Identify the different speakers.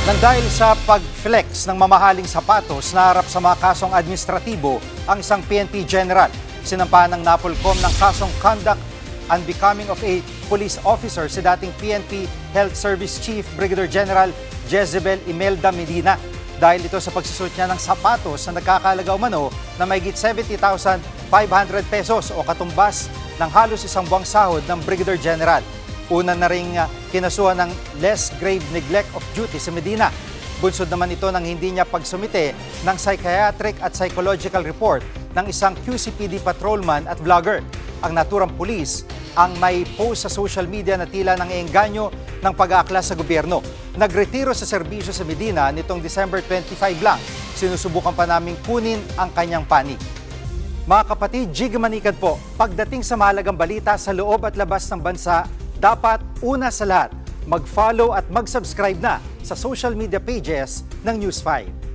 Speaker 1: Nang dahil sa pag-flex ng mamahaling sapatos na harap sa mga kasong administratibo ang isang PNP general, sinampahan ng NAPOLCOM ng kasong conduct unbecoming of a police officer si dating PNP Health Service Chief Brigadier General Jezebel Imelda Medina dahil ito sa pagsusuot niya ng sapatos na nagkakahalaga umano na mahigit 70,500 pesos o katumbas ng halos isang buwang sahod ng Brigadier General. Una na ring kinasuhan ng less grave neglect of duty sa Medina. Bunsod naman ito ng hindi niya pagsumite ng psychiatric at psychological report ng isang QCPD patrolman at vlogger. Ang naturang pulis ang may post sa social media na tila ng engganyo ng pag-aaklas sa gobyerno. Nagretiro sa serbisyo sa Medina nitong December 25 lang. Sinusubukan pa naming kunin ang kanyang panig. Mga kapatid, Jig Manikad po, pagdating sa mahalagang balita sa loob at labas ng bansa, dapat una sa lahat, mag-follow at mag-subscribe na sa social media pages ng News 5.